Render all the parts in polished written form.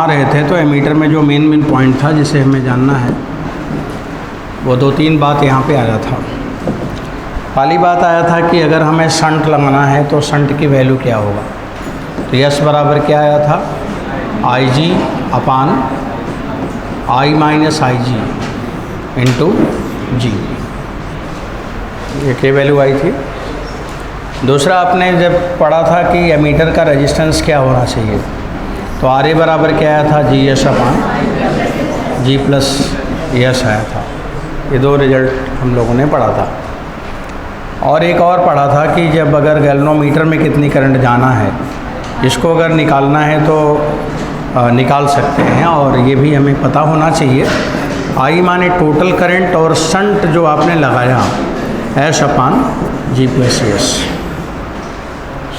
रहे थे तो एमीटर में जो मेन पॉइंट था जिसे हमें जानना है वो दो तीन बात यहाँ पे आया था। पहली बात आया था कि अगर हमें शंट लगाना है तो शंट की वैल्यू क्या होगा। तो यस बराबर क्या आया था, आई जी अपान आई माइनस आई जी इंटू जी, ये क्या वैल्यू आई थी। दूसरा आपने जब पढ़ा था कि एमीटर का रेजिस्टेंस क्या होना चाहिए, तो आर ए बराबर क्या आया था, जी एस अपान जी प्लस एस आया था। ये दो रिजल्ट हम लोगों ने पढ़ा था। और एक और पढ़ा था कि जब अगर गैल्वेनोमीटर में कितनी करंट जाना है, इसको अगर निकालना है तो निकाल सकते हैं। और ये भी हमें पता होना चाहिए, आई माने टोटल करंट और शंट जो आपने लगाया एस अपान जी प्लस एस,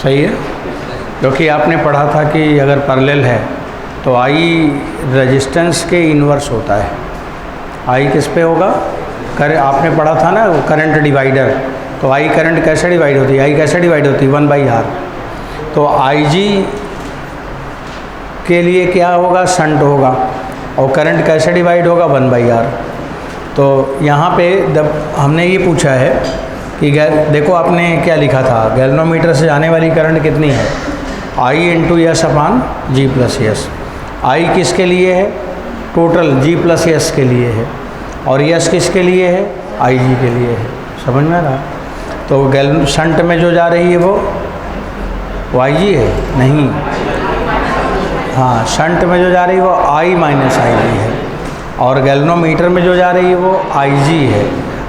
सही है। क्योंकि आपने पढ़ा था कि अगर पैरेलल है तो आई रेजिस्टेंस के इन्वर्स होता है। आई किस पे होगा, आपने पढ़ा था ना करंट डिवाइडर, तो आई करंट कैसे डिवाइड होती है, आई कैसे डिवाइड होती है, 1/R। तो आई जी के लिए क्या होगा, शंट होगा, और करंट कैसे डिवाइड होगा, 1/R। तो यहाँ पे जब हमने ये पूछा है कि देखो आपने क्या लिखा था, गैल्वेनोमीटर से जाने वाली करंट कितनी है, आई इंटू एस अपान जी प्लस एस। आई किसके लिए है, टोटल जी प्लस एस के लिए है, और एस किसके लिए है, आई जी के लिए है। समझ में आ रहा। तो शंट में जो जा रही है वो आई जी है, नहीं, हाँ, शंट में जो जा रही है वो आई माइनस आई जी है, और गैल्वेनोमीटर में जो जा रही है वो आई जी है।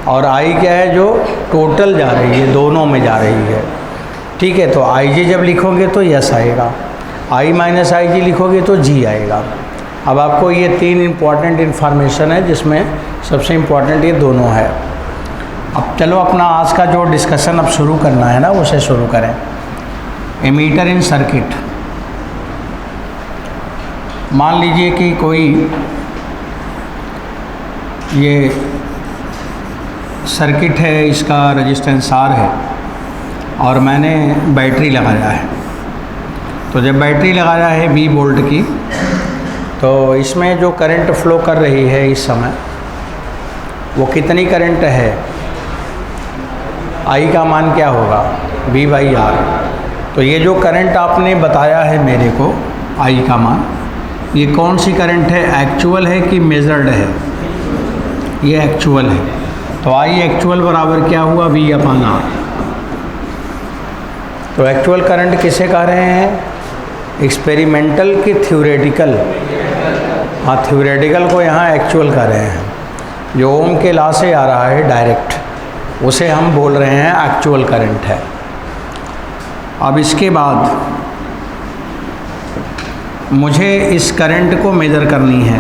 और आई क्या है, जो टोटल जा रही है, दोनों में जा रही है। ठीक है, तो आई जी जब लिखोगे तो यस आएगा, आई माइनस आई जी लिखोगे तो जी आएगा। अब आपको ये तीन इम्पॉर्टेंट इन्फॉर्मेशन है, जिसमें सबसे इम्पॉर्टेंट ये दोनों है। अब चलो अपना आज का जो डिस्कशन अब शुरू करना है ना, उसे शुरू करें। एमीटर इन सर्किट। मान लीजिए कि कोई ये सर्किट है, इसका रेजिस्टेंस आर है, और मैंने बैटरी लगाया है। तो जब बैटरी लगाया है 20 वोल्ट की, तो इसमें जो करंट फ्लो कर रही है इस समय, वो कितनी करंट है, आई का मान क्या होगा, V/R। तो ये जो करंट आपने बताया है मेरे को, आई का मान, ये कौन सी करंट है, एक्चुअल है कि मेजर्ड है, ये एक्चुअल है। तो आई एक्चुअल बराबर क्या हुआ, V/R। तो एक्चुअल करंट किसे कह रहे हैं, एक्सपेरिमेंटल की थ्योरेटिकल, हाँ, थ्योरेटिकल को यहाँ एक्चुअल कह रहे हैं। जो ओम के लॉ से आ रहा है डायरेक्ट, उसे हम बोल रहे हैं एक्चुअल करंट है। अब इसके बाद मुझे इस करंट को मेज़र करनी है।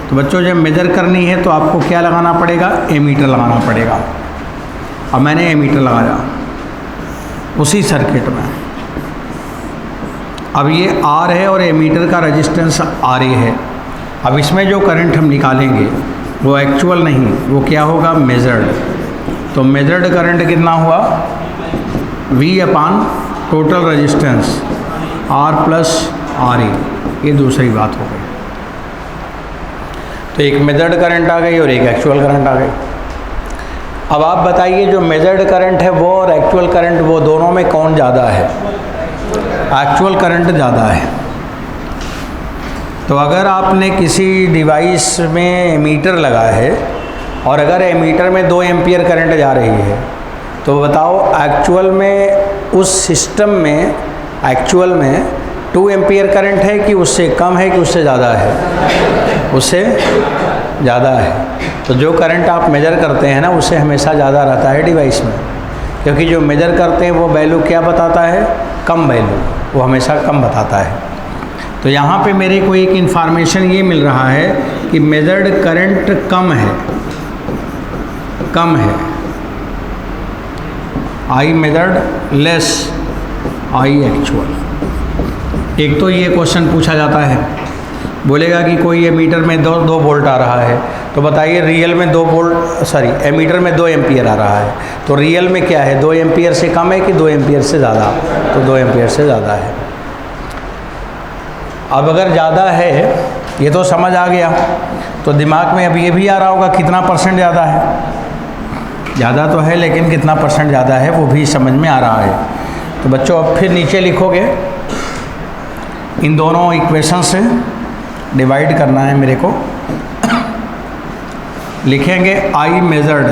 तो बच्चों जब मेज़र करनी है तो आपको क्या लगाना पड़ेगा, एमीटर लगाना पड़ेगा। अब मैंने एमीटर लगाया उसी सर्किट में। अब ये आर है और एमीटर का रेजिस्टेंस आर ए है। अब इसमें जो करंट हम निकालेंगे वो एक्चुअल नहीं, वो क्या होगा, मेजर्ड। तो मेजर्ड करंट कितना हुआ, V upon total resistance R plus R A. ये दूसरी बात हो गई। तो एक मेजर्ड करंट आ गई और एक एक्चुअल करंट आ गई। अब आप बताइए, जो मेजर्ड करंट है वो और एक्चुअल करंट, वो दोनों में कौन ज़्यादा है, एक्चुअल करंट ज़्यादा है। तो अगर आपने किसी डिवाइस में एमीटर लगाया है और अगर एमीटर में 2 एम्पियर करंट जा रही है, तो बताओ एक्चुअल में, उस सिस्टम में एक्चुअल में 2 एम्पियर करंट है कि उससे कम है कि उससे ज़्यादा है, उससे ज़्यादा है। तो जो करंट आप मेज़र करते हैं ना, उससे हमेशा ज़्यादा रहता है डिवाइस में, क्योंकि जो मेज़र करते हैं वो वैल्यू क्या बताता है, कम वैल्यू, वो हमेशा कम बताता है। तो यहाँ पे मेरे को एक इन्फॉर्मेशन ये मिल रहा है कि मेजर्ड करंट कम है, कम है, I measured less I actual. एक तो ये क्वेश्चन पूछा जाता है, बोलेगा कि कोई एमीटर में 2 वोल्ट आ रहा है, तो बताइए रियल में 2 वोल्ट, सॉरी, एमीटर में 2 एम्पियर आ रहा है, तो रियल में क्या है, 2 एम्पियर से कम है कि 2 एम्पियर से ज़्यादा, तो 2 एम्पियर से ज़्यादा है। अब अगर ज़्यादा है, ये तो समझ आ गया, तो दिमाग में अब ये भी आ रहा होगा कितना परसेंट ज़्यादा है। ज़्यादा तो है लेकिन कितना परसेंट ज़्यादा है वो भी समझ में आ रहा है। तो बच्चों अब फिर नीचे लिखोगे, इन दोनों इक्वेशन से डिवाइड करना है मेरे को। लिखेंगे I measured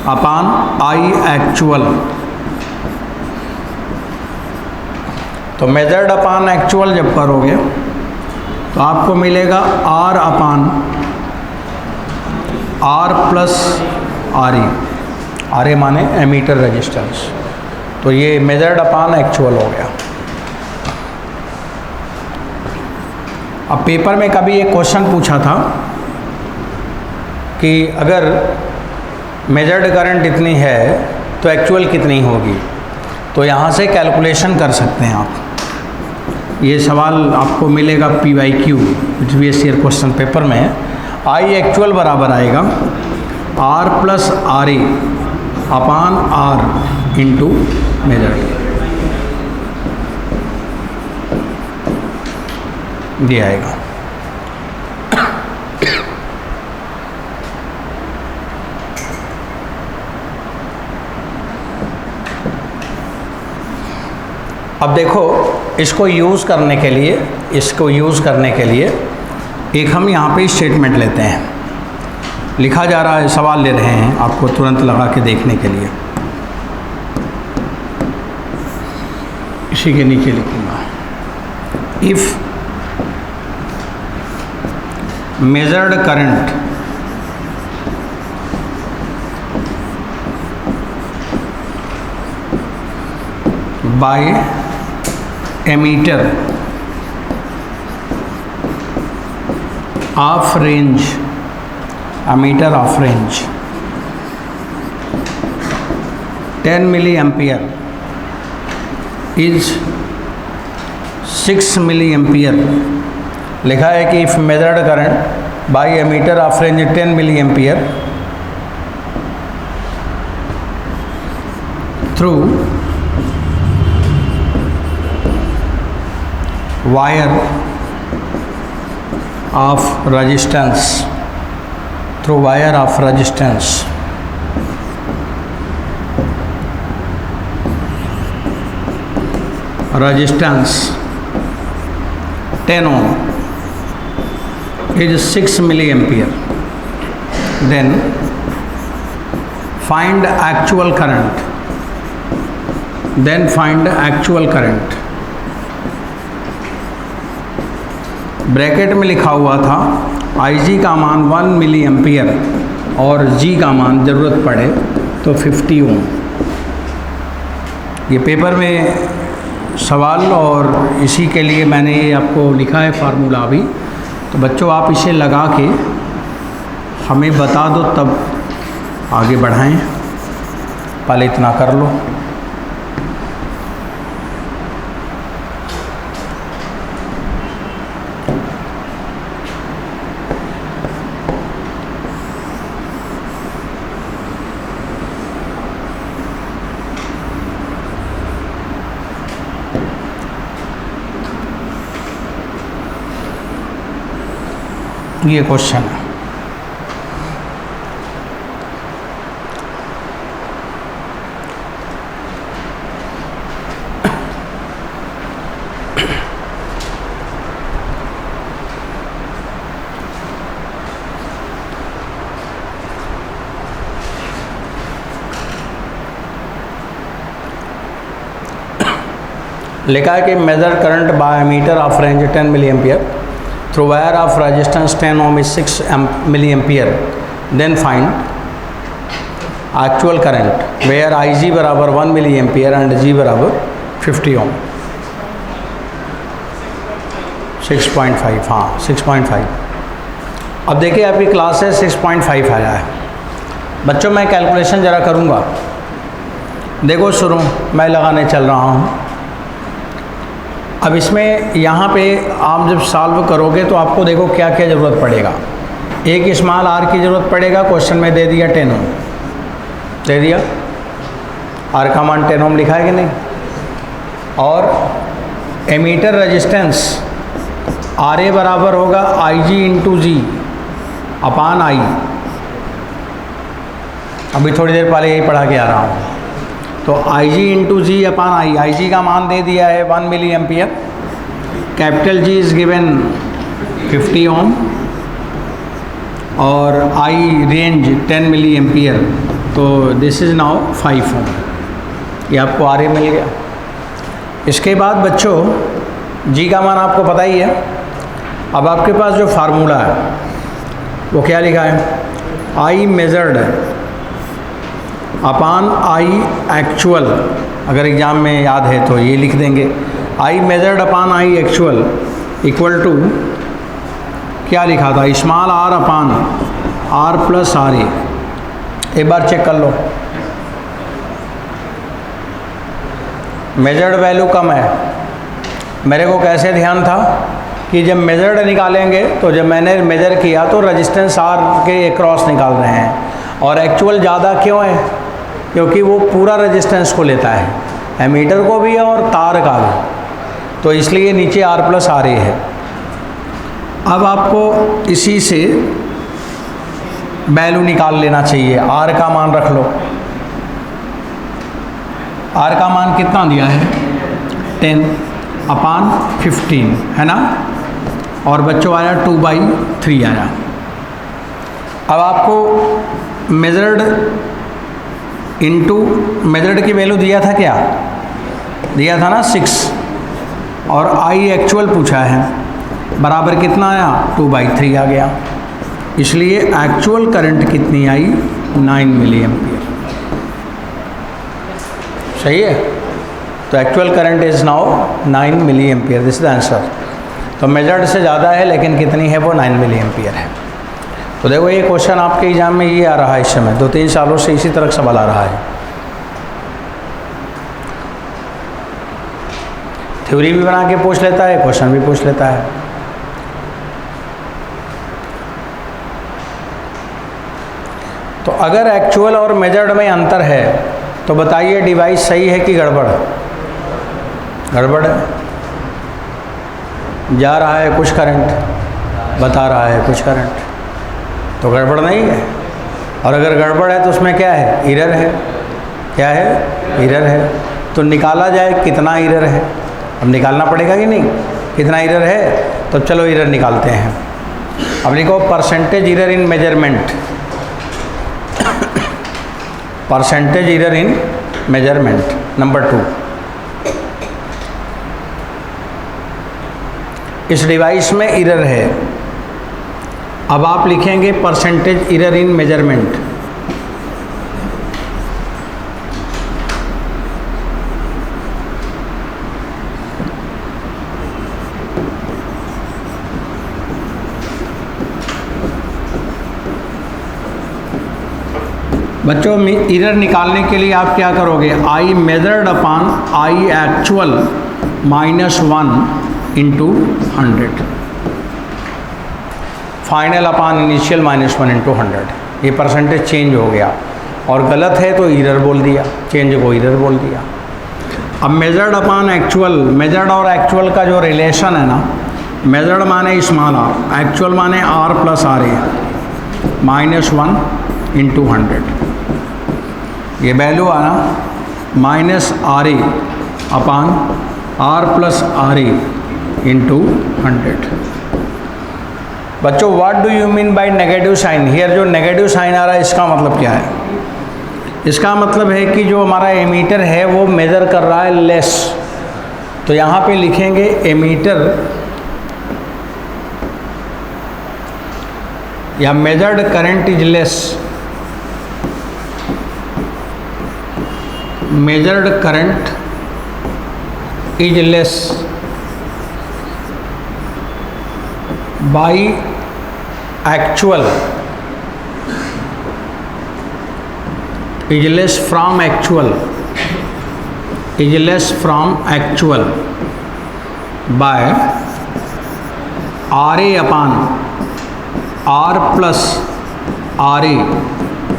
upon I actual. तो मेजर्ड अपान एक्चुअल जब करोगे तो आपको मिलेगा R upon R plus R E. R A माने एमीटर रेजिस्टेंस। तो ये मेजर्ड अपान एक्चुअल हो गया। अब पेपर में कभी एक क्वेश्चन पूछा था कि अगर मेजर्ड करंट इतनी है तो एक्चुअल कितनी होगी, तो यहाँ से कैलकुलेशन कर सकते हैं आप। ये सवाल आपको मिलेगा PYQ previous year question paper में। आई एक्चुअल बराबर आएगा R plus R A upon R into measured. ये आएगा। अब देखो, इसको यूज़ करने के लिए एक हम यहाँ पे स्टेटमेंट लेते हैं। लिखा जा रहा है, सवाल ले रहे हैं आपको तुरंत लगा के देखने के लिए। इसी के नीचे लिखूँगा, if measured current by ammeter of range, ammeter of range 10 milli ampere is 6 milli ampere. लिखा है कि if measured current by ammeter of range 10 milli ampere through wire of resistance, through wire of resistance resistance 10 ohm is 6 milliampere, then find actual current, bracket में लिखा हुआ था IG का मान 1 milli ampere और G का मान ज़रूरत पड़े तो 50 ओम। ये पेपर में सवाल और इसी के लिए मैंने ये आपको लिखा है फार्मूला भी। तो बच्चों आप इसे लगा के हमें बता दो तब आगे बढ़ाएं। पहले इतना कर लो। ये क्वेश्चन है। लिखा है कि measure current by meter of range 10 milli ampere through wire of resistance 10 ohm is 6 milliampere, then find actual current where IG बराबर 1 milliampere and G बराबर 50 ohm। 6.5, हाँ 6.5। अब देखिए आपकी क्लास है 6.5 आया है। बच्चों मैं कैलकुलेशन ज़रा करूँगा। देखो शुरू मैं लगाने चल रहा हूँ। अब इसमें यहाँ पे आप जब सॉल्व करोगे तो आपको देखो क्या क्या ज़रूरत पड़ेगा। एक स्मॉल आर की ज़रूरत पड़ेगा, क्वेश्चन में दे दिया 10 ओम, दे दिया आर का मान 10 ओम लिखा है कि नहीं। और एमीटर रेजिस्टेंस आर ए बराबर होगा आई जी इंटू जी अपान आई। अभी थोड़ी देर पहले यही पढ़ा के आ रहा हूँ। तो आई जी इंटू जी अपान आई जी का मान दे दिया है 1 milli ampere, capital G is given 50 ohm और आई रेंज 10 मिली एम्पियर, तो दिस इज़ नाउ 5 ओम। ये आपको आर ए मिल गया। इसके बाद बच्चों जी का मान आपको पता ही है। अब आपके पास जो फार्मूला है वो क्या लिखा है, I measured upon I actual. अगर एग्ज़ाम में याद है तो ये लिख देंगे, I measured upon I actual equal to क्या लिखा था, small R upon R plus R A. एक बार चेक कर लो, मेजर्ड वैल्यू कम है। मेरे को कैसे ध्यान था कि जब मेजर्ड निकालेंगे तो जब मैंने मेजर किया तो रेजिस्टेंस आर के अक्रॉस निकाल रहे हैं, और एक्चुअल ज़्यादा क्यों है, क्योंकि वो पूरा रेजिस्टेंस को लेता है, एमीटर को भी और तार का भी, तो इसलिए नीचे आर प्लस आर ए है। अब आपको इसी से वैल्यू निकाल लेना चाहिए, आर का मान रख लो। आर का मान कितना दिया है 10 अपान 15 है ना, और बच्चों आया 2/3 आया। अब आपको मेजर्ड इंटू मेजर्ड की वैल्यू दिया था, क्या दिया था ना 6, और आई एक्चुअल पूछा है, बराबर कितना आया 2/3 आ गया। इसलिए एक्चुअल करंट कितनी आई 9 मिली एम्पियर। सही है, तो actual current is now 9 milli ampere, this is the answer. तो मेजर्ड से ज़्यादा है लेकिन कितनी है वो 9 मिली एम्पियर है। तो देखो ये क्वेश्चन आपके एग्जाम में ये आ रहा है, इस समय 2-3 सालों से इसी तरह सवाल आ रहा है। थ्योरी भी बना के पूछ लेता है, क्वेश्चन भी पूछ लेता है। तो अगर एक्चुअल और मेजर्ड में अंतर है तो बताइए डिवाइस सही है कि गड़बड़? गड़बड़ है। जा रहा है कुछ करंट, बता रहा है कुछ करंट, तो गड़बड़ नहीं है। और अगर गड़बड़ है तो उसमें क्या है, एरर है। क्या है, एरर है। तो निकाला जाए कितना एरर है, अब निकालना पड़ेगा कि नहीं, कितना एरर है। तो चलो एरर निकालते हैं। अब लिखो percentage error in measurement, percentage error in measurement number 2। इस डिवाइस में एरर है, अब आप लिखेंगे परसेंटेज एरर इन मेजरमेंट। बच्चों एरर निकालने के लिए आप क्या करोगे, आई measured upon I actual -1 into 100, final upon initial -1 into 100। ये परसेंटेज चेंज हो गया, और गलत है तो एरर बोल दिया, चेंज को एरर बोल दिया। अब मेजर्ड अपान एक्चुअल, मेजर्ड और एक्चुअल का जो रिलेशन है ना, मेजर्ड माने स्मॉल आर, एक्चुअल माने R plus R A, -1 into 100। ये वैल्यू आना -RA upon R plus RA into 100। बच्चों what do you mean by negative sign here? जो नेगेटिव साइन आ रहा है इसका मतलब क्या है? इसका मतलब है कि जो हमारा एमीटर है वो मेज़र कर रहा है लेस। तो यहाँ पे लिखेंगे एमीटर या measured current is less, measured current is less by actual, is less from actual, is less from actual by RA upon R plus RA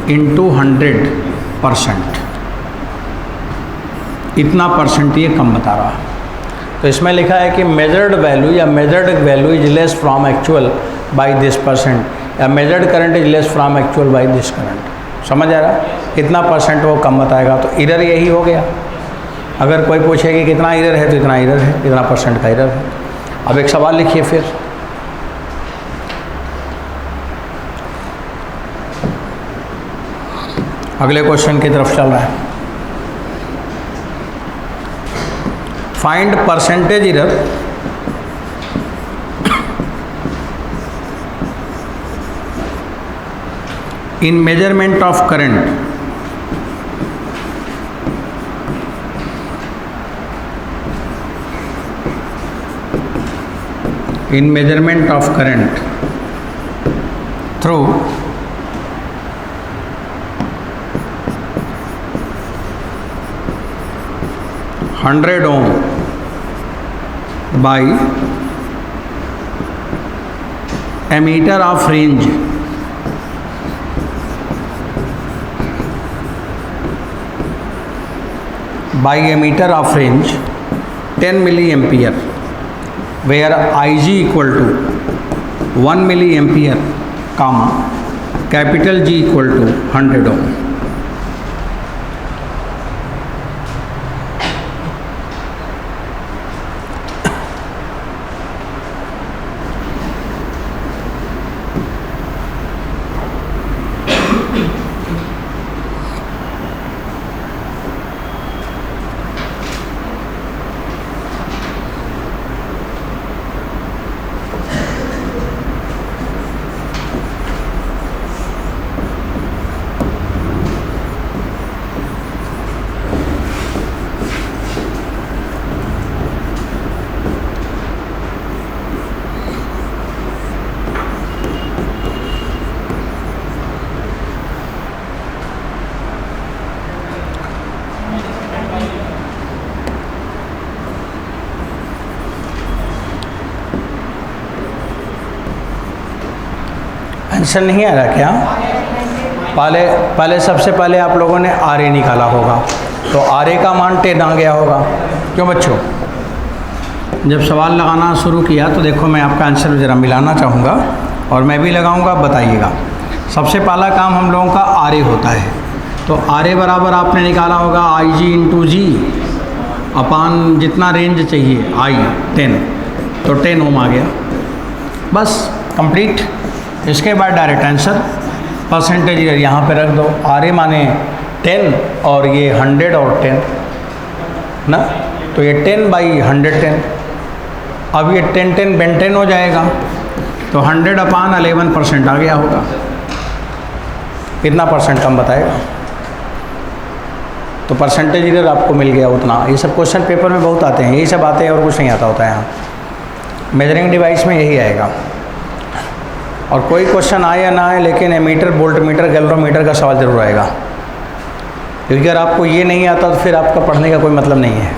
into 100%। इतना परसेंट ये कम बता रहा है। तो इसमें लिखा है कि मेजर्ड वैल्यू या measured value is less from actual by this percent या measured current is less from actual by this current. समझ आ रहा है? इतना परसेंट वो कम बताएगा, तो इरर यही हो गया। अगर कोई पूछे कि कितना इरर है तो इतना इरर है, इतना परसेंट का इरर है। अब एक सवाल लिखिए फिर। अगले क्वेश्चन की तरफ चल रहा है। Find percentage error in measurement of current through 100 ohm by ammeter of range by ammeter of range 10 milliampere where Ig equal to 1 milliampere comma capital G equal to 100 ohm। Answer नहीं आ रहा क्या? पहले सबसे पहले आप लोगों ने आर ए निकाला होगा, तो आर ए का मान 10 आ गया होगा। क्यों बच्चों? जब सवाल लगाना शुरू किया तो देखो मैं आपका आंसर ज़रा मिलाना चाहूँगा और मैं भी लगाऊंगा, बताइएगा। सबसे पहला काम हम लोगों का आर ए होता है, तो आर ए बराबर आपने निकाला होगा आई जी इंटू जी अपान जितना रेंज चाहिए आई 10, तो 10 ओम आ गया, बस कंप्लीट। इसके बाद डायरेक्ट आंसर परसेंटेज इरर यहाँ पे रख दो। आर ए माने 10 और ये 100 और 10 ना, तो ये 10 बाई 110, अब ये 10 10 हो जाएगा, तो 100 अपान 11% आ गया होगा। कितना परसेंट कम बताएगा? तो परसेंटेज इरर आपको मिल गया उतना। ये सब क्वेश्चन पेपर में बहुत आते हैं, यही सब आते हैं और कुछ नहीं आता होता है यहाँ। मेजरिंग डिवाइस में यही आएगा। और कोई क्वेश्चन आए या ना आए, लेकिन एमीटर, वोल्टमीटर, गैल्वेरोमीटर का सवाल जरूर आएगा, क्योंकि अगर आपको ये नहीं आता तो फिर आपका पढ़ने का कोई मतलब नहीं है।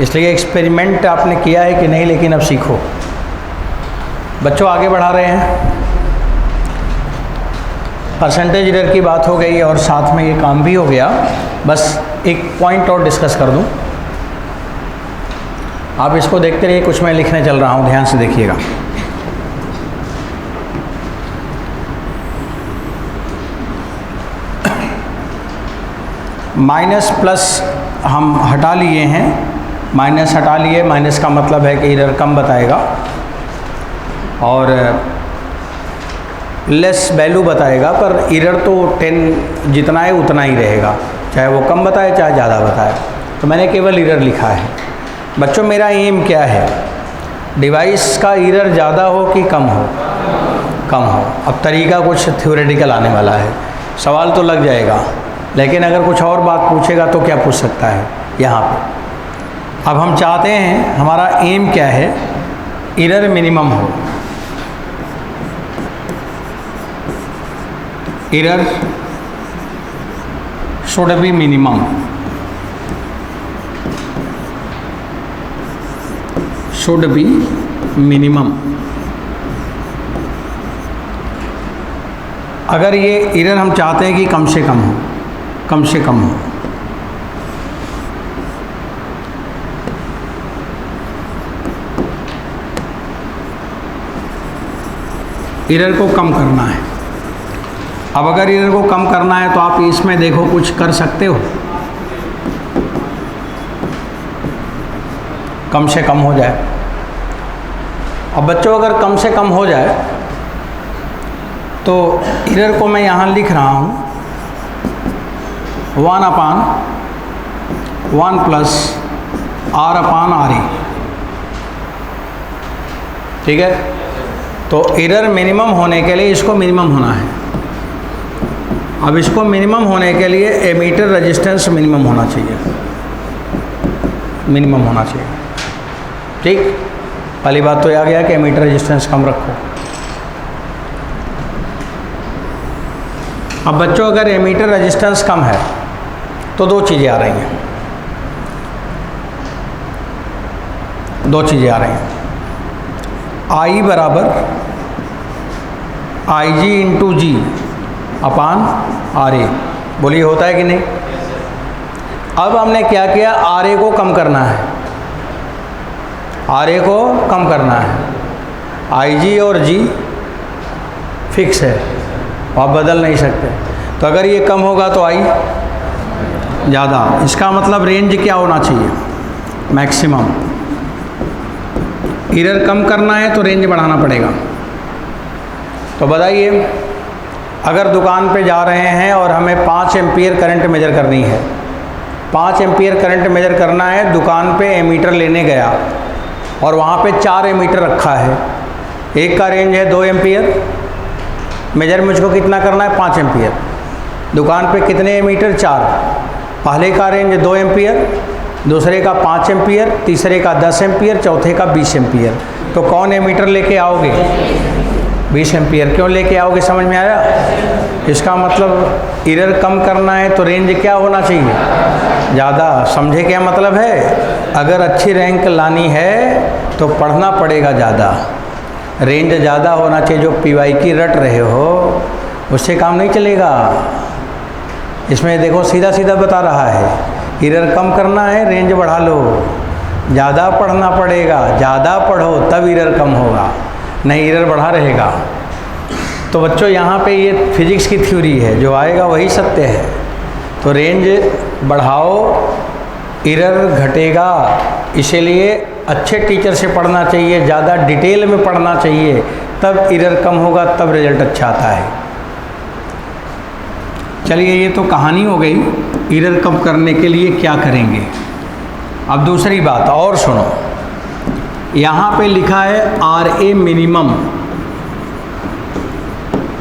इसलिए एक्सपेरिमेंट आपने किया है कि नहीं, लेकिन अब सीखो। बच्चों आगे बढ़ा रहे हैं। परसेंटेज इरर की बात हो गई और साथ में ये काम भी हो गया। बस एक पॉइंट और डिस्कस कर दूं, आप इसको देखते रहिए, कुछ मैं लिखने चल रहा हूँ, ध्यान से देखिएगा। माइनस प्लस हम हटा लिए हैं, माइनस हटा लिए, माइनस का मतलब है कि इरर कम बताएगा और लेस वैल्यू बताएगा, पर इरर तो 10 जितना है उतना ही रहेगा, चाहे वो कम बताए चाहे ज़्यादा बताए। तो मैंने केवल इरर लिखा है। बच्चों मेरा एम क्या है? डिवाइस का इरर ज़्यादा हो कि कम हो? कम हो। अब तरीका कुछ थ्योरेटिकल आने वाला है, सवाल तो लग जाएगा, लेकिन अगर कुछ और बात पूछेगा तो क्या पूछ सकता है यहाँ पे। अब हम चाहते हैं, हमारा एम क्या है? इरर मिनिमम हो। Error should be minimum, should be minimum. अगर ये इरर हम चाहते हैं कि कम से कम हो, कम से कम हो, एरर को कम करना है। अब अगर एरर को कम करना है तो आप इसमें देखो कुछ कर सकते हो, कम से कम हो जाए। अब बच्चों अगर कम से कम हो जाए तो एरर को मैं यहाँ लिख रहा हूँ 1/1 प्लस R/RE, ठीक है। तो एरर मिनिमम होने के लिए इसको मिनिमम होना है। अब इसको मिनिमम होने के लिए एमीटर रेजिस्टेंस मिनिमम होना चाहिए, मिनिमम होना चाहिए, ठीक। पहली बात तो ये आ गया कि एमीटर रेजिस्टेंस कम रखो। अब बच्चों अगर एमीटर रेजिस्टेंस कम है तो दो चीज़ें आ रही हैं, दो चीज़ें आ रही हैं। I बराबर IG इंटू जी अपान RA, बोलिए होता है कि नहीं। अब हमने क्या किया, RA को कम करना है, RA को कम करना है। IG और G फिक्स है, आप बदल नहीं सकते। तो अगर ये कम होगा तो I ज़्यादा, इसका मतलब रेंज क्या होना चाहिए, मैक्सिमम। एरर कम करना है तो रेंज बढ़ाना पड़ेगा। तो बताइए, अगर दुकान पे जा रहे हैं और हमें 5 एम्पीयर करंट मेजर करनी है, 5 एम्पीयर करंट मेजर करना है, दुकान पे एमीटर लेने गया और वहाँ पे 4 एमीटर रखा है, एक का रेंज है 2 एम्पीयर, मेजर मुझको कितना करना है 5 एम्पीयर। दुकान पे कितने एमीटर, 4। पहले का रेंज 2 एम्पीयर, दूसरे का 5 एम्पीयर, तीसरे का 10 एम्पीयर, चौथे का 20 एम्पीयर। तो कौन एमीटर लेके आओगे, 20 एम्पीयर। क्यों लेके आओगे, समझ में आया। इसका मतलब एरर कम करना है तो रेंज क्या होना चाहिए, ज़्यादा। समझे क्या मतलब है। अगर अच्छी रैंक लानी है तो पढ़ना पड़ेगा ज़्यादा, रेंज ज़्यादा होना चाहिए। जो PY की रट रहे हो उससे काम नहीं चलेगा। इसमें देखो सीधा सीधा बता रहा है, एरर कम करना है रेंज बढ़ा लो, ज़्यादा पढ़ना पड़ेगा, ज़्यादा पढ़ो तब एरर कम होगा, नहीं एरर बढ़ा रहेगा। तो बच्चों यहाँ पे ये फिजिक्स की थ्योरी है, जो आएगा वही सत्य है। तो रेंज बढ़ाओ, एरर घटेगा। इसीलिए अच्छे टीचर से पढ़ना चाहिए, ज़्यादा डिटेल में पढ़ना चाहिए, तब एरर कम होगा, तब रिजल्ट अच्छा आता है। चलिए, ये तो कहानी हो गई एरर कम करने के लिए क्या करेंगे। अब दूसरी बात और सुनो, यहाँ पे लिखा है RA मिनिमम।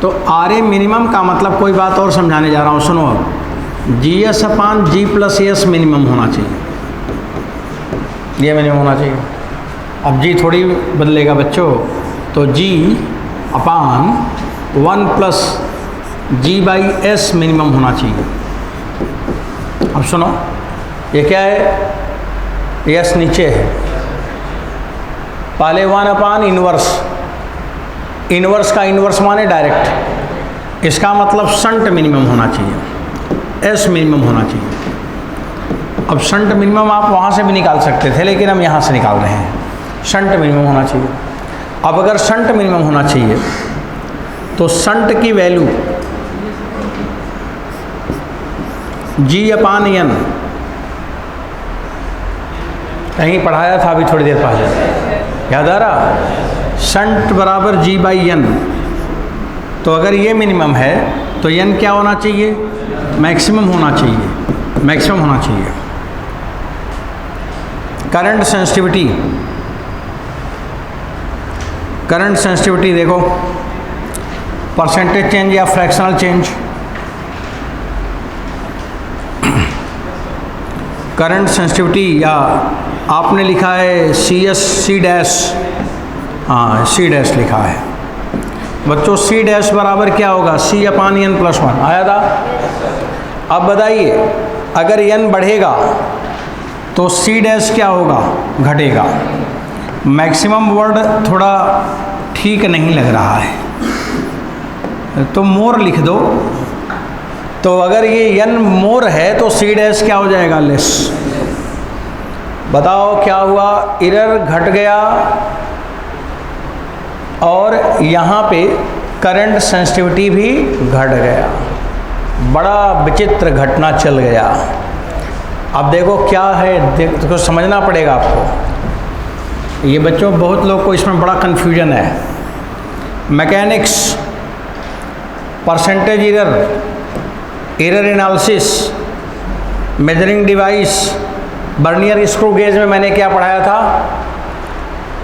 तो RA मिनिमम का मतलब कोई बात और समझाने जा रहा हूँ, सुनो। अब GS/G + S मिनिमम होना चाहिए, ये मिनिमम होना चाहिए। अब G थोड़ी बदलेगा बच्चों, तो G/1 + G/S मिनिमम होना चाहिए। अब सुनो, ये क्या है, S नीचे है, पहले 1/, इनवर्स का इनवर्स माने डायरेक्ट। इसका मतलब शंट मिनिमम होना चाहिए, S मिनिमम होना चाहिए। अब शंट मिनिमम आप वहाँ से भी निकाल सकते थे, लेकिन हम यहाँ से निकाल रहे हैं, शंट मिनिमम होना चाहिए। अब अगर शंट मिनिमम होना चाहिए तो शंट की वैल्यू G/N, कहीं पढ़ाया था अभी थोड़ी देर पहले, याद आ रहा, शंट बराबर G/N। तो अगर ये मिनिमम है तो N क्या होना चाहिए, मैक्सिमम होना चाहिए, मैक्सिमम होना चाहिए। करंट सेंसिटिविटी, करंट सेंसिटिविटी देखो, परसेंटेज चेंज या फ्रैक्शनल चेंज। करंट सेंसिटिविटी, या आपने लिखा है C', हाँ C' लिखा है बच्चों। C' बराबर क्या होगा, C/N + 1 आया था। अब बताइए, अगर n बढ़ेगा तो C' क्या होगा, घटेगा। मैक्सिमम वर्ड थोड़ा ठीक नहीं लग रहा है तो मोर लिख दो। तो अगर ये n मोर है तो C' क्या हो जाएगा, लेस। बताओ क्या हुआ, एरर घट गया और यहाँ पे करंट सेंसिटिविटी भी घट गया। बड़ा विचित्र घटना चल गया। अब देखो क्या है, तो समझना पड़ेगा आपको। ये बच्चों बहुत लोग को इसमें बड़ा कन्फ्यूजन है। Mechanics, percentage error, error analysis, measuring device, vernier screw gauge में मैंने क्या पढ़ाया था?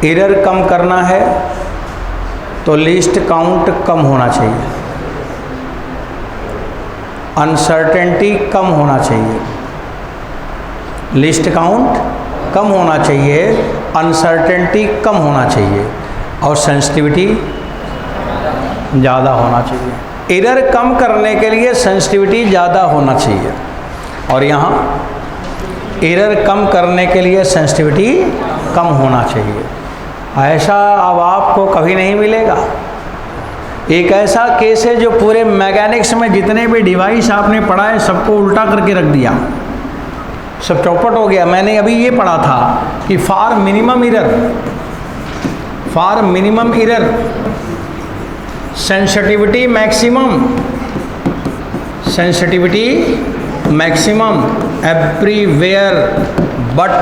एरर कम करना है तो लीस्ट काउंट कम होना चाहिए, अनसर्टेनिटी कम होना चाहिए, लिस्ट काउंट कम होना चाहिए, अनसर्टेनिटी कम होना चाहिए और सेंसिटिविटी ज़्यादा होना चाहिए। एरर कम करने के लिए सेंसिटिविटी ज़्यादा होना चाहिए और यहाँ एरर कम करने के लिए सेंसिटिविटी कम होना चाहिए। ऐसा अब आपको कभी नहीं मिलेगा। एक ऐसा केस है जो पूरे मैकेनिक्स में जितने भी डिवाइस आपने पढ़ा है सबको उल्टा करके रख दिया, सब चौपट हो गया। मैंने अभी ये पढ़ा था कि for minimum error sensitivity maximum everywhere but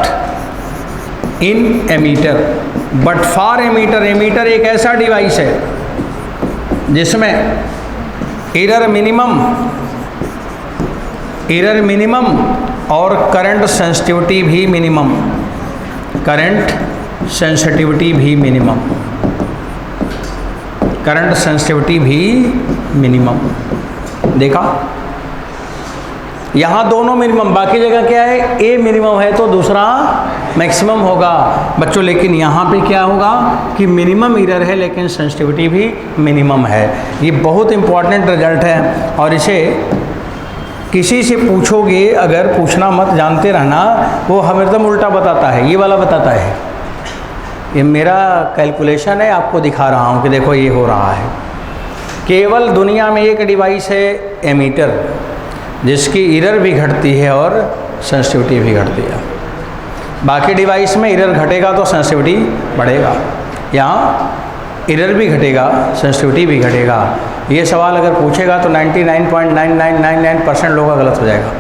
in ammeter, but for ammeter एक ऐसा डिवाइस है जिसमें एरर मिनिमम और करंट सेंसिटिविटी भी मिनिमम, देखा? यहाँ दोनों मिनिमम, बाकी जगह क्या है? ए मिनिमम है तो दूसरा मैक्सिमम होगा बच्चों, लेकिन यहाँ पे क्या होगा कि मिनिमम एरर है लेकिन सेंसिटिविटी भी मिनिमम है। ये बहुत इंपॉर्टेंट रिजल्ट है और इसे किसी से पूछोगे, अगर पूछना मत, जानते रहना, वो हमें उल्टा बताता है, ये वाला बताता है। ये मेरा कैलकुलेशन है, आपको दिखा रहा हूँ कि देखो ये हो रहा है। केवल दुनिया में एक डिवाइस है एमीटर, जिसकी एरर भी घटती है और सेंसिटिविटी भी घटती है। बाकी डिवाइस में एरर घटेगा तो सेंसिटिविटी बढ़ेगा, यहाँ एरर भी घटेगा सेंसिटिविटी भी घटेगा। ये सवाल अगर पूछेगा तो 99.9999% लोगों का गलत हो जाएगा।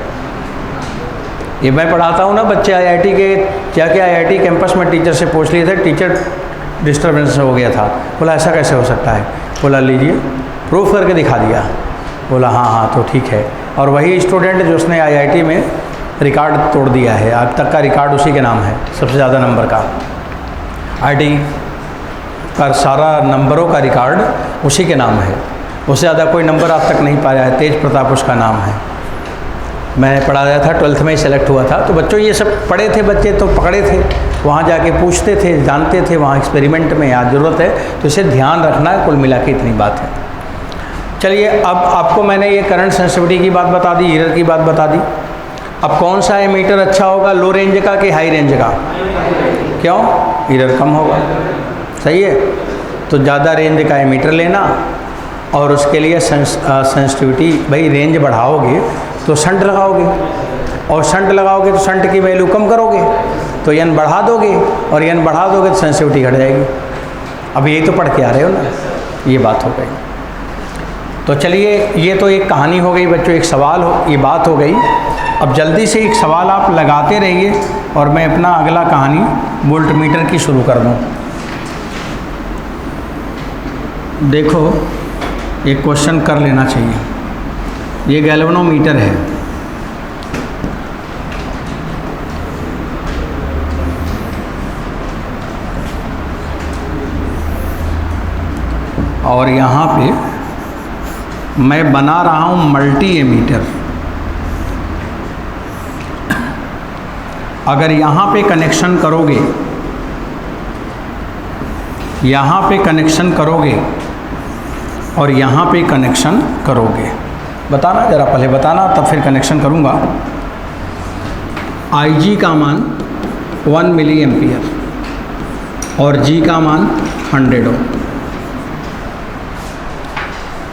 ये मैं पढ़ाता हूँ ना, बच्चे आईआईटी के जाके आईआईटी कैंपस में टीचर से पूछ लिए थे, टीचर डिस्टर्बेंस हो गया था। बोला ऐसा कैसे हो सकता है? बोला लीजिए प्रूफ करके दिखा दिया। बोला हाँ तो ठीक है। और वही स्टूडेंट जो उसने आईआईटी में रिकॉर्ड तोड़ दिया है, अब तक का रिकॉर्ड उसी के नाम है, सबसे ज़्यादा नंबर का। आईआईटी का सारा नंबरों का रिकॉर्ड उसी के नाम है, उससे ज़्यादा कोई नंबर आज तक नहीं पाया है। तेज प्रताप उसका नाम है। मैं पढ़ाया था, 12th में ही सेलेक्ट हुआ था। तो बच्चों ये सब पढ़े थे बच्चे, तो पकड़े थे, वहाँ जाके पूछते थे, जानते थे, वहाँ एक्सपेरिमेंट में याद ज़रूरत है, तो इसे ध्यान रखना है। कुल मिला के इतनी बात है। चलिए, अब आपको मैंने ये करंट सेंसिटिविटी की बात बता दी, एरर की बात बता दी। अब कौन सा एमीटर अच्छा होगा, लो रेंज का कि हाई रेंज का? क्यों? एरर कम होगा, सही है। तो ज़्यादा रेंज का एमीटर लेना और उसके लिए सेंसिटिविटी, भाई रेंज बढ़ाओगे तो शंट लगाओगे, और शंट लगाओगे तो शंट की वैल्यू कम करोगे, तो एन बढ़ा दोगे, और एन बढ़ा दोगे तो सेंसिटिविटी घट जाएगी। अब यही तो पढ़ के आ रहे हो ना, ये बात हो गई। तो चलिए, ये तो एक कहानी हो गई बच्चों, एक सवाल हो, ये बात हो गई। अब जल्दी से एक सवाल आप लगाते रहिए और मैं अपना अगला कहानी वोल्टमीटर की शुरू कर दूँ। देखो, एक क्वेश्चन कर लेना चाहिए। ये गैल्वेनोमीटर है, और यहाँ पे मैं बना रहा हूँ मल्टी एमीटर। अगर यहाँ पे कनेक्शन करोगे, यहाँ पे कनेक्शन करोगे और यहाँ पे कनेक्शन करोगे, बताना ज़रा, पहले बताना तब फिर कनेक्शन करूँगा। IG का मान 1 मिली एम्पियर और G का मान 100 ओम।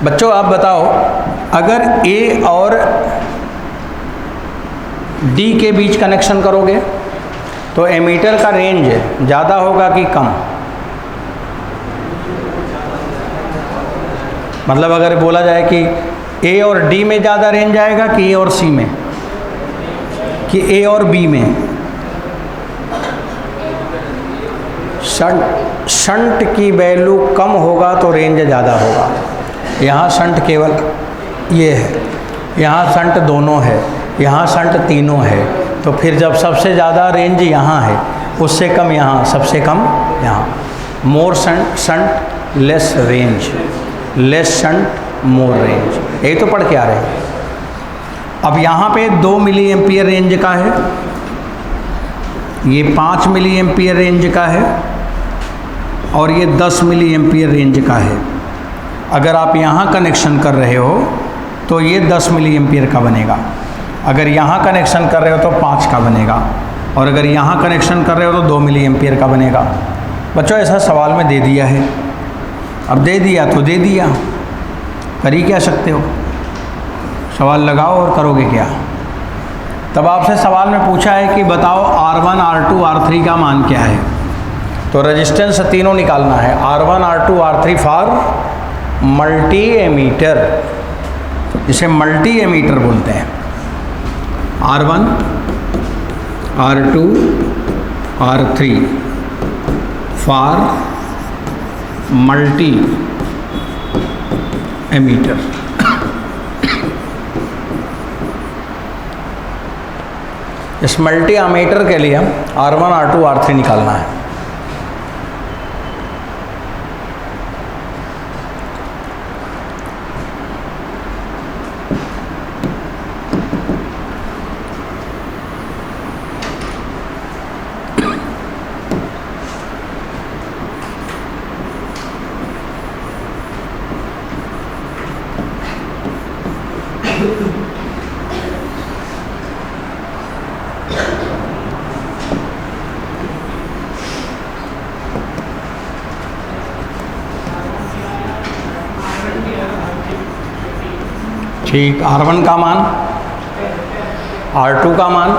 बच्चों आप बताओ, अगर A और D के बीच कनेक्शन करोगे तो एमीटर का रेंज ज़्यादा होगा कि कम? मतलब अगर बोला जाए कि ए और डी में ज़्यादा रेंज आएगा कि ए और सी में, कि ए और बी में। शंट की वैल्यू कम होगा तो रेंज ज़्यादा होगा। यहाँ शंट केवल ये है, यहाँ शंट दोनों है, यहाँ शंट तीनों है, तो फिर जब सबसे ज़्यादा रेंज यहाँ है, उससे कम यहाँ, सबसे कम यहाँ। More shunt less range, less shunt more range, यही तो पढ़ के आ रहे हैं। अब यहाँ पे 2 मिली एम्पियर रेंज का है, ये 5 मिली एम्पियर रेंज का है, और ये 10 मिली एम्पियर रेंज का है। अगर आप यहाँ कनेक्शन कर रहे हो तो ये 10 मिली एम्पियर का बनेगा, अगर यहाँ कनेक्शन कर रहे हो तो 5 का बनेगा, और अगर यहाँ कनेक्शन कर रहे हो तो 2 मिली एम्पियर का बनेगा। बच्चों ऐसा सवाल में दे दिया है, अब दे दिया तो दे दिया, कर ही क्या सकते हो, सवाल लगाओ और करोगे क्या। तब आपसे सवाल में पूछा है कि बताओ R1, R2, R3 का मान क्या है, तो रेजिस्टेंस तीनों निकालना है, R1, R2, R3 for multi ammeter, इसे मल्टी एमीटर बोलते हैं। R1, R2, R3 for multi ammeter. इस मल्टी एमीटर के लिए R1, R2, R3 निकालना है। ठीक, R1 का मान, R2 का मान,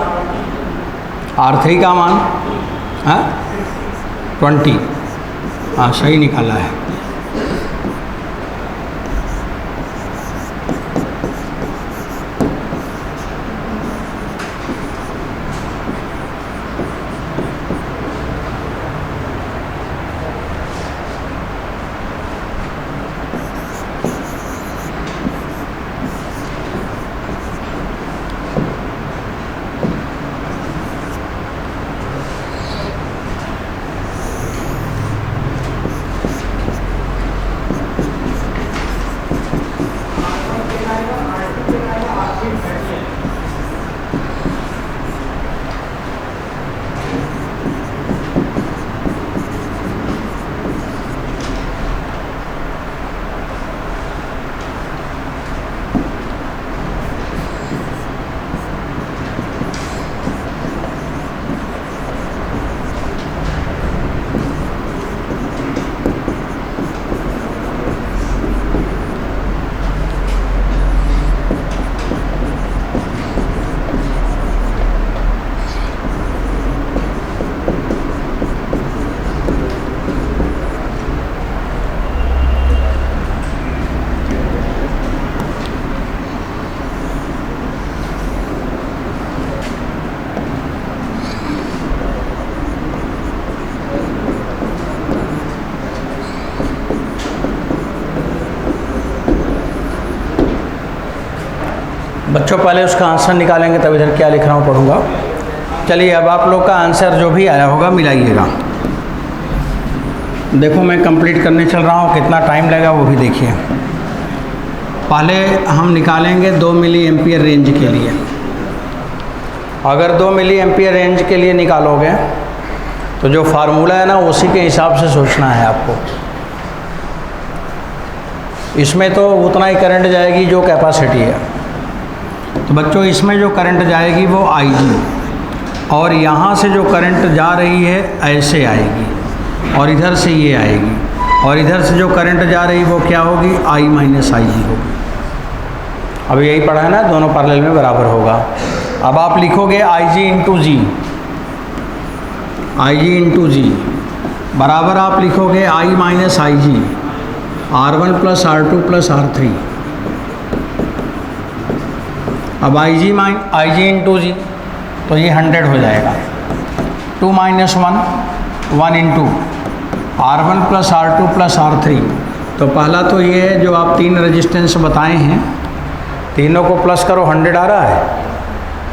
R3 का मान, हाँ 20, हाँ सही निकाला है। बच्चों पहले उसका आंसर निकालेंगे, तब इधर क्या लिख रहा हूँ पढ़ूंगा। चलिए अब आप लोग का आंसर जो भी आया होगा मिलाइएगा। देखो मैं कंप्लीट करने चल रहा हूँ, कितना टाइम लगेगा वो भी देखिए। पहले हम निकालेंगे 2 मिली एम्पियर रेंज के लिए। अगर 2 मिली एम्पियर रेंज के लिए निकालोगे तो जो फार्मूला है ना उसी के हिसाब से सोचना है आपको। इसमें तो उतना ही करंट जाएगी जो कैपेसिटी है, तो बच्चों इसमें जो करंट जाएगी वो IG, और यहाँ से जो करंट जा रही है ऐसे आएगी, और इधर से ये आएगी, और इधर से जो करंट जा रही वो क्या होगी, I माइनस IG होगी। अब यही पढ़ा है ना, दोनों पैरेलल में बराबर होगा। अब आप लिखोगे IG इंटू जी, IG इंटू जी बराबर आप लिखोगे I minus IG, R1 plus R2 plus R3। अब IG इंटू जी, तो ये 100 हो जाएगा। 2 minus 1 into R1 plus R2 plus R3। तो पहला तो ये जो आप 3 रेजिस्टेंस बताए हैं, तीनों को प्लस करो, 100 आ रहा है।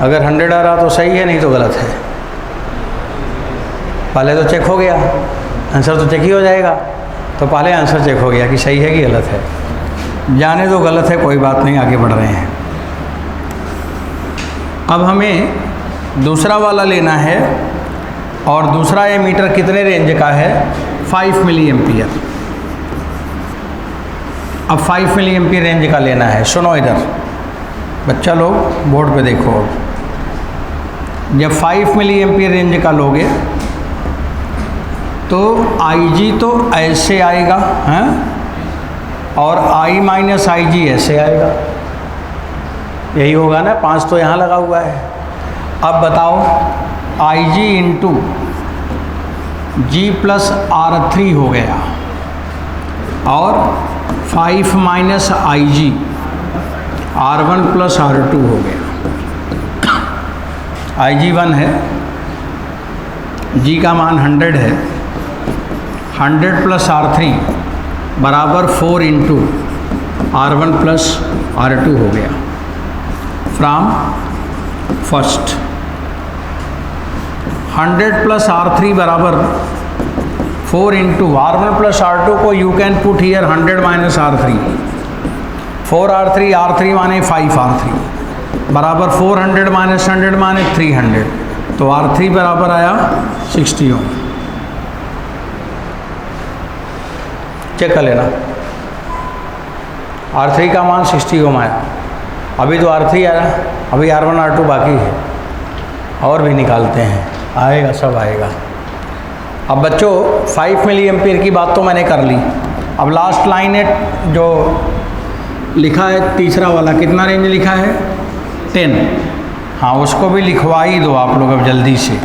अगर 100 आ रहा तो सही है, नहीं तो गलत है। पहले तो चेक हो गया, आंसर तो चेक ही हो जाएगा। तो पहले आंसर चेक हो गया कि सही है कि गलत है। जाने दो गलत है, कोई बात नहीं, आगे बढ़ रहे हैं। अब हमें दूसरा वाला लेना है, और दूसरा ये मीटर कितने रेंज का है? 5 मिली एम्पियर। अब 5 मिली एम्पियर रेंज का लेना है। सुनो इधर बच्चा लोग, बोर्ड पे देखो। जब 5 मिली एम्पियर रेंज का लोगे तो IG तो ऐसे आएगा, हैं, और I माइनस IG ऐसे आएगा। यही होगा ना, 5 तो यहाँ लगा हुआ है। अब बताओ, IG into G plus R3 हो गया, और 5 minus IG R1 plus R2 हो गया। IG 1 है, G का मान 100 है। 100 प्लस R3 बराबर 4 इंटू R1 प्लस R2 हो गया। फ्रॉम फर्स्ट 100 प्लस R3 बराबर 4 इंटू R1 प्लस R2 को you can put here 100 minus R3। 4R3, R3 माने 5R3 बराबर 400 माइनस 100 माने 300। तो R3 बराबर आया 60 ओम। चेक कर लेना, R3 का मान 60 ओम आया। अभी तो R3 आया, अभी R1 R2 बाकी है, और भी निकालते हैं, आएगा, सब आएगा। अब बच्चों 5 मिली एम्पियर की बात तो मैंने कर ली। अब लास्ट लाइन है जो लिखा है तीसरा वाला, कितना रेंज लिखा है? 10। हाँ, उसको भी लिखवा ही दो आप लोग अब जल्दी से।